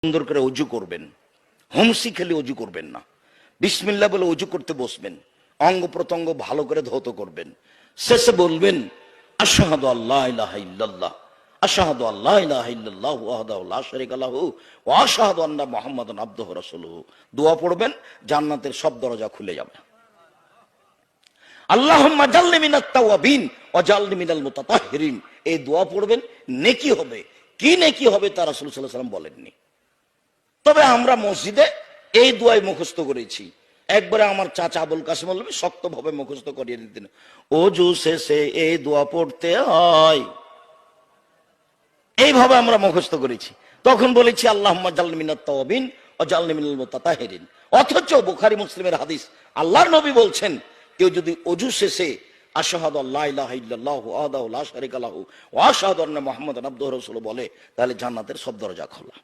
সুন্দর করে অজু করবেন, হোমসি খেলে অজু করবেন না, বিসমিল্লাহ বলে অজু করতে বসবেন, অঙ্গ প্রত্যঙ্গ ভালো করে ধৌত করবেন, শেষে বলবেন আশহাদু আল্লা ইলাহা ইল্লাল্লাহ, আশহাদু আল্লা ইলাহা ইল্লাল্লাহু ওয়াহদাহু লা শারীকা লাহু ওয়া আশহাদু আন্না মুহাম্মাদান আবদুহু ওয়া রাসূলুহু। দোয়া পড়বেন, জান্নাতের সব দরজা খুলে যাবে। আল্লাহুম্মা জাল্লি মিনাত তাওয়াবিন ওয়া জাল্লি মিনাল মুতাতাহহিরিন, এই দোয়া পড়বেন, নেকি হবে। কি নেকি হবে তা রাসূল সাল্লাল্লাহু আলাইহি ওয়াসাল্লাম বলেননি। তবে আমরা মসজিদে এই দোয়াই মুখস্থ করেছি। একবারে আমার চাচা আবুল কাসেম মৌলভী শক্তভাবে মুখস্থ করিয়ে দিতেন, ওযু শেষে এই দোয়া পড়তে হয়, এইভাবে আমরা মুখস্থ করেছি। তখন বলেছি আল্লাহুম্মা জাল্লি মিনাত তাওয়াবিন ওয়া জাল্লি মিনাল মুতাতাহহিরিন। অথচ বুখারী মুসলিমের হাদিস, আল্লাহর নবী বলছেন, কেউ যদি ওযু শেষে আশহাদু আল্লা ইলাহা ইল্লাল্লাহু ওয়াহদাহু লা শারীকা লাহু ওয়া আশহাদু আন্না মুহাম্মাদান আবদুহু ওয়া রাসূলুহু বলে, তাহলে জান্নাতের সব দরজা খোলা।